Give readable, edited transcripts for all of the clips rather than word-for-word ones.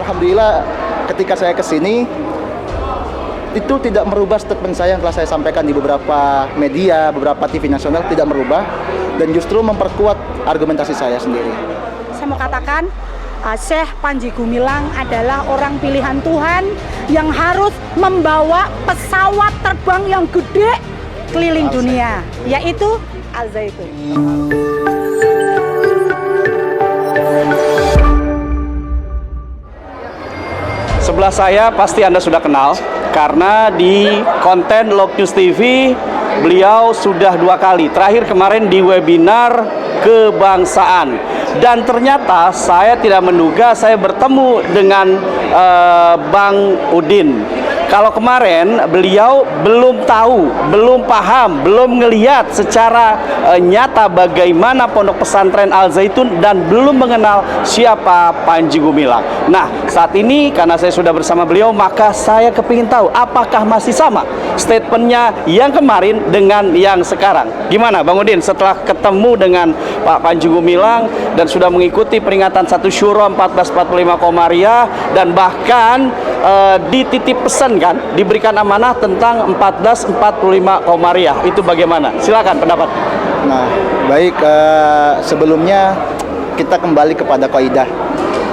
alhamdulillah ketika saya kesini itu tidak merubah statement saya yang telah saya sampaikan di beberapa media, beberapa TV nasional, tidak merubah dan justru memperkuat argumentasi saya sendiri. Saya mau katakan Syekh Panji Gumilang adalah orang pilihan Tuhan yang harus membawa pesawat terbang yang gede keliling dunia, yaitu Al Zaitun. Sebelah saya pasti Anda sudah kenal karena di konten Log News TV beliau sudah 2 kali. Terakhir kemarin di webinar kebangsaan. Dan ternyata saya tidak menduga saya bertemu dengan Bang Udin. Kalau kemarin beliau belum tahu, belum paham, belum ngelihat secara nyata bagaimana Pondok Pesantren Al Zaitun dan belum mengenal siapa Panji Gumilang. Nah, saat ini karena saya sudah bersama beliau, maka saya kepingin tahu apakah masih sama statementnya yang kemarin dengan yang sekarang. Gimana Bang Udin setelah ketemu dengan Pak Panji Gumilang dan sudah mengikuti peringatan 1 Syuro 1445 Komariah dan bahkan dititip pesan kan, diberikan amanah tentang 1445 Komariah. Itu bagaimana? Silakan pendapat. Nah, baik, sebelumnya kita kembali kepada kaidah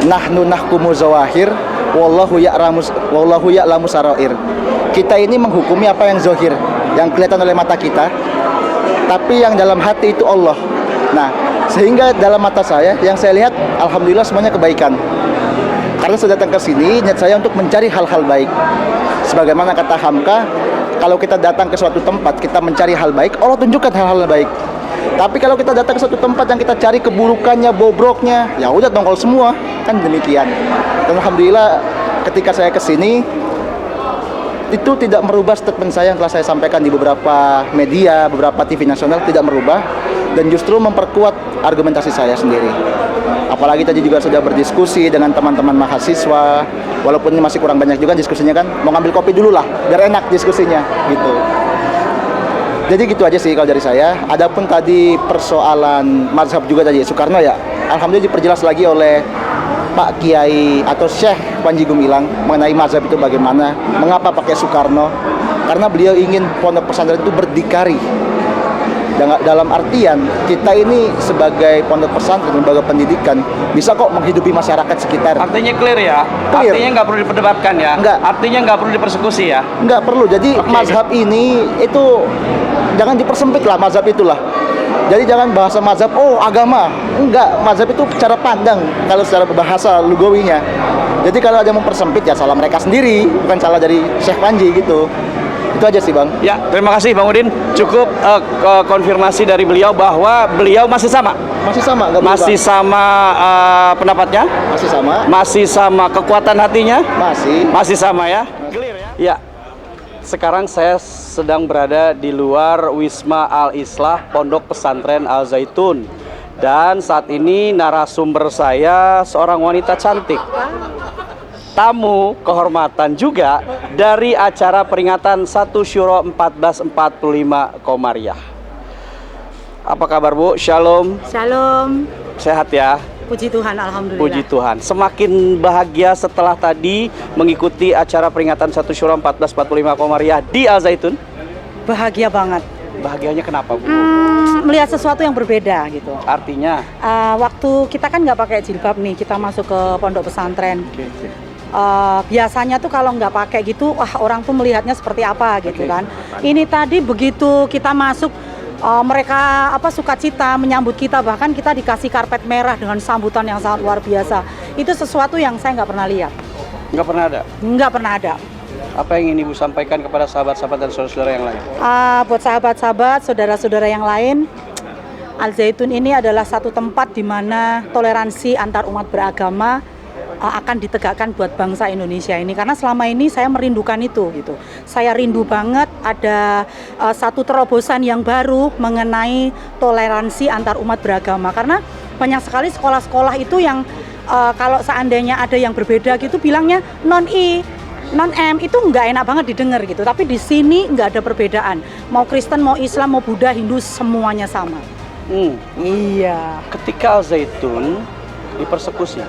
nahnu nahkumu zawahir wallahu ya'lamu sarair. Kita ini menghukumi apa yang zahir, yang kelihatan oleh mata kita, tapi yang dalam hati itu Allah. Nah, sehingga dalam mata saya yang saya lihat alhamdulillah semuanya kebaikan. Karena saya datang ke sini, niat saya untuk mencari hal-hal baik. Sebagaimana kata Hamka, kalau kita datang ke suatu tempat, kita mencari hal baik, Allah tunjukkan hal-hal baik. Tapi kalau kita datang ke suatu tempat yang kita cari keburukannya, bobroknya, ya udah tongkol semua, kan demikian. Dan alhamdulillah ketika saya kesini, itu tidak merubah statement saya yang telah saya sampaikan di beberapa media, beberapa TV nasional, tidak merubah dan justru memperkuat argumentasi saya sendiri. Apalagi tadi juga sudah berdiskusi dengan teman-teman mahasiswa, walaupun ini masih kurang banyak juga diskusinya kan, mau ngambil kopi dulu lah, biar enak diskusinya gitu. Jadi gitu aja sih kalau dari saya. Adapun tadi persoalan mazhab juga tadi Soekarno ya, alhamdulillah diperjelas lagi oleh Pak Kiai atau Syekh Panji Gumilang mengenai mazhab itu bagaimana, mengapa pakai Soekarno, karena beliau ingin pondok pesantren itu berdikari. Dalam artian kita ini sebagai pondok pesantren, lembaga pendidikan, bisa kok menghidupi masyarakat sekitar. Artinya clear ya? Clear. Artinya nggak perlu diperdebatkan ya? Enggak. Artinya nggak perlu dipersekusi ya? Nggak perlu, jadi mazhab ini itu jangan dipersempit lah, mazhab itulah. Jadi jangan bahasa mazhab, oh agama. Enggak, mazhab itu cara pandang kalau secara bahasa lugawinya. Jadi kalau ada yang mempersempit ya salah mereka sendiri, bukan salah dari Syekh Panji gitu. Itu aja sih Bang. Ya, terima kasih Bang Udin. Cukup konfirmasi dari beliau bahwa beliau masih sama. Masih sama, nggak berubah. Masih sama pendapatnya? Masih sama. Masih sama kekuatan hatinya? Masih. Masih sama ya? Clear ya? Ya. Sekarang saya sedang berada di luar Wisma Al-Islah Pondok Pesantren Al Zaitun. Dan saat ini narasumber saya seorang wanita cantik. Tamu kehormatan juga dari acara peringatan 1 Syuro 1445 Komariah. Apa kabar Bu? Shalom. Shalom. Sehat ya? Puji Tuhan, alhamdulillah. Puji Tuhan. Semakin bahagia setelah tadi mengikuti acara peringatan 1 Syuro 1445 Komariah di Al Zaitun. Bahagia banget. Bahagianya kenapa Bu? Melihat sesuatu yang berbeda gitu. Artinya? Waktu kita kan nggak pakai jilbab nih, kita masuk ke pondok pesantren. Biasanya tuh kalau nggak pakai gitu, wah orang tuh melihatnya seperti apa gitu kan. Ini tadi begitu kita masuk, mereka sukacita menyambut kita, bahkan kita dikasih karpet merah dengan sambutan yang sangat luar biasa. Itu sesuatu yang saya nggak pernah lihat. Nggak pernah ada? Nggak pernah ada. Apa yang ingin Ibu sampaikan kepada sahabat-sahabat dan saudara-saudara yang lain? Buat sahabat-sahabat, saudara-saudara yang lain, Al Zaitun ini adalah satu tempat di mana toleransi antar umat beragama akan ditegakkan buat bangsa Indonesia ini, karena selama ini saya merindukan itu gitu. Saya rindu banget ada satu terobosan yang baru mengenai toleransi antar umat beragama, karena banyak sekali sekolah-sekolah itu yang kalau seandainya ada yang berbeda gitu bilangnya non-I, non-M, itu nggak enak banget didengar gitu. Tapi di sini nggak ada perbedaan, mau Kristen, mau Islam, mau Buddha, Hindu, semuanya sama. Iya. Ketika Al Zaitun dipersekusi,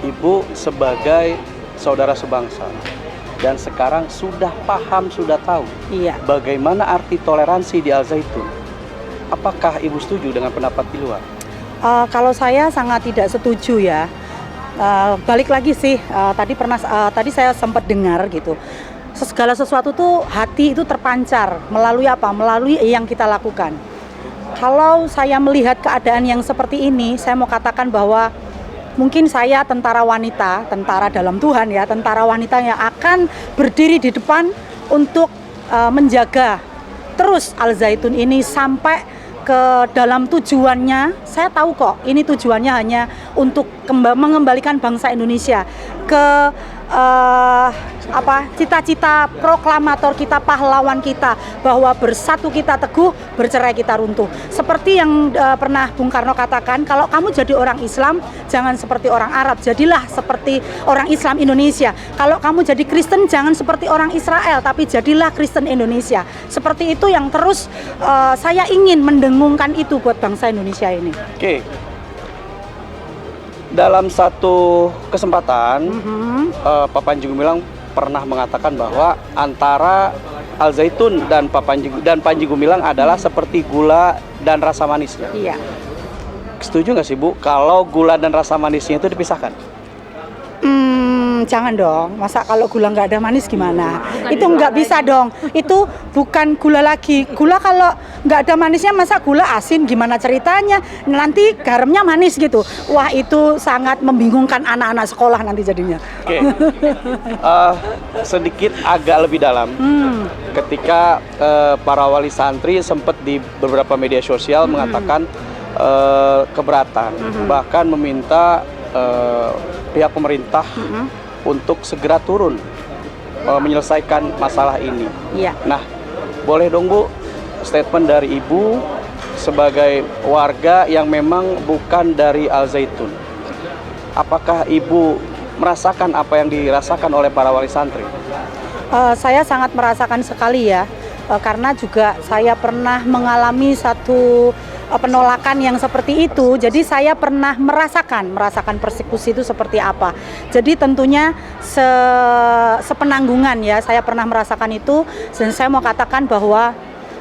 Ibu sebagai saudara sebangsa dan sekarang sudah paham, sudah tahu Iya. bagaimana arti toleransi di Al Zaitun. Apakah Ibu setuju dengan pendapat di luar? Kalau saya sangat tidak setuju ya. Balik lagi sih, tadi saya sempat dengar gitu. Segala sesuatu tuh hati itu terpancar melalui apa? Melalui yang kita lakukan. Kalau saya melihat keadaan yang seperti ini, saya mau katakan bahwa mungkin saya tentara wanita, tentara dalam Tuhan ya, tentara wanita yang akan berdiri di depan untuk menjaga terus Al Zaitun ini sampai ke dalam tujuannya. Saya tahu kok, ini tujuannya hanya untuk mengembalikan bangsa Indonesia ke cita-cita proklamator kita, pahlawan kita, bahwa bersatu kita teguh, bercerai kita runtuh. Seperti yang pernah Bung Karno katakan, kalau kamu jadi orang Islam, jangan seperti orang Arab, jadilah seperti orang Islam Indonesia. Kalau kamu jadi Kristen, jangan seperti orang Israel, tapi jadilah Kristen Indonesia. Seperti itu yang terus saya ingin mendengungkan itu buat bangsa Indonesia ini. Oke. Dalam satu kesempatan, Pak Panji Gumilang pernah mengatakan bahwa antara Al Zaitun dan Panji Gumilang adalah seperti gula dan rasa manisnya. Iya. Setuju nggak sih Bu, kalau gula dan rasa manisnya itu dipisahkan? Jangan dong, masa kalau gula nggak ada manis gimana? Itu nggak bisa dong, itu bukan gula lagi. Gula kalau nggak ada manisnya, masa gula asin gimana ceritanya? Nanti garamnya manis gitu. Wah, itu sangat membingungkan anak-anak sekolah nanti jadinya. Oke. Sedikit agak lebih dalam. Ketika para wali santri sempat di beberapa media sosial mengatakan keberatan, bahkan meminta pihak pemerintah untuk segera turun menyelesaikan masalah ini. Iya. Nah, boleh dong Bu statement dari Ibu sebagai warga yang memang bukan dari Al Zaitun. Apakah Ibu merasakan apa yang dirasakan oleh para wali santri? Saya sangat merasakan sekali ya, karena juga saya pernah mengalami satu penolakan yang seperti itu. Jadi saya pernah merasakan persekusi itu seperti apa. Jadi tentunya sepenanggungan ya, saya pernah merasakan itu. Dan saya mau katakan bahwa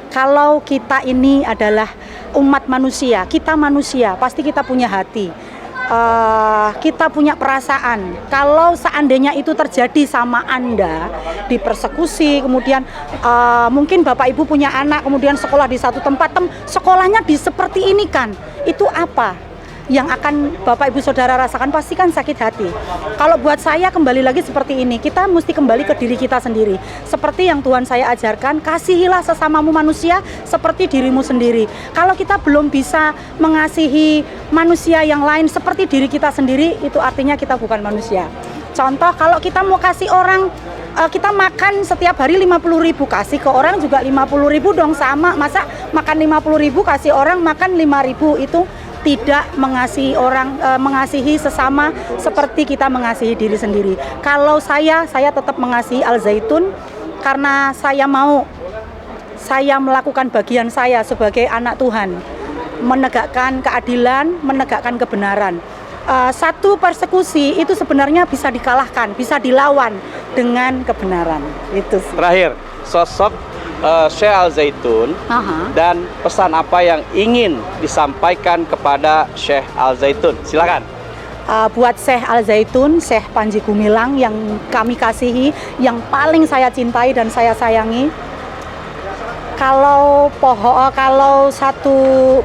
kalau kita ini adalah umat manusia, kita manusia, pasti kita punya hati. Kita punya perasaan. Kalau seandainya itu terjadi sama Anda, dipersekusi, kemudian mungkin Bapak Ibu punya anak, kemudian sekolah di satu tempat, sekolahnya seperti ini kan, itu apa yang akan Bapak Ibu Saudara rasakan? Pasti kan sakit hati. Kalau buat saya kembali lagi seperti ini, kita mesti kembali ke diri kita sendiri. Seperti yang Tuhan saya ajarkan, kasihilah sesamamu manusia seperti dirimu sendiri. Kalau kita belum bisa mengasihi manusia yang lain seperti diri kita sendiri, itu artinya kita bukan manusia. Contoh, kalau kita mau kasih orang, kita makan setiap hari 50.000, kasih ke orang juga 50.000 dong, sama. Masa makan 50.000 kasih orang makan 5.000, itu tidak mengasihi orang, mengasihi sesama seperti kita mengasihi diri sendiri. Kalau saya tetap mengasihi Al Zaitun karena saya melakukan bagian saya sebagai anak Tuhan, menegakkan keadilan, menegakkan kebenaran. Satu persekusi itu sebenarnya bisa dikalahkan, bisa dilawan dengan kebenaran. Itu sih. Terakhir, sosok Syekh Al Zaitun dan pesan apa yang ingin disampaikan kepada Syekh Al Zaitun, silakan. Buat Syekh Al Zaitun, Syekh Panji Gumilang yang kami kasihi, yang paling saya cintai dan saya sayangi. Kalau satu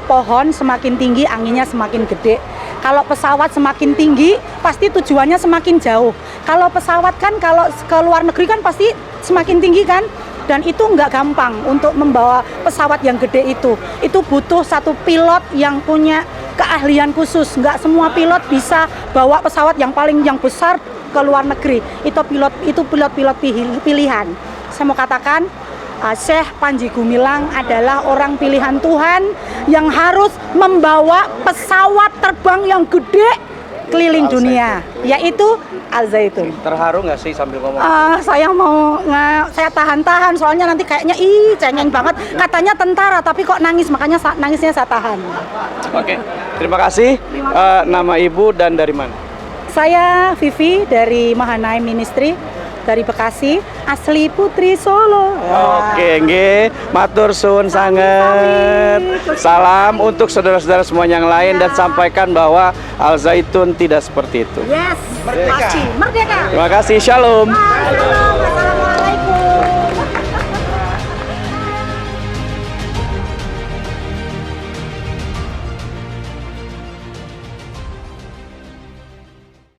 pohon semakin tinggi, anginnya semakin gede. Kalau pesawat semakin tinggi, pasti tujuannya semakin jauh. Kalau pesawat kan, kalau ke luar negeri kan pasti semakin tinggi kan? Dan itu nggak gampang untuk membawa pesawat yang gede itu. Itu butuh satu pilot yang punya keahlian khusus. Nggak semua pilot bisa bawa pesawat yang besar ke luar negeri. Itu pilot pilihan. Saya mau katakan, Syekh Panji Gumilang adalah orang pilihan Tuhan yang harus membawa pesawat terbang yang gede keliling dunia, yaitu Al Zaitun. Terharu nggak sih sambil ngomong? Saya tahan-tahan, soalnya nanti kayaknya cengeng banget. Katanya tentara, tapi kok nangis, makanya nangisnya saya tahan. Oke, terima kasih. Nama Ibu dan dari mana? Saya Vivi dari Mahanaim Ministry dari Bekasi, asli Putri Solo. Oke, nggih, matur suwun sangat. Salam untuk saudara-saudara semua yang lain dan sampaikan bahwa Al Zaitun tidak seperti itu. Yes, merdeka. Terima kasih, shalom. Shalom.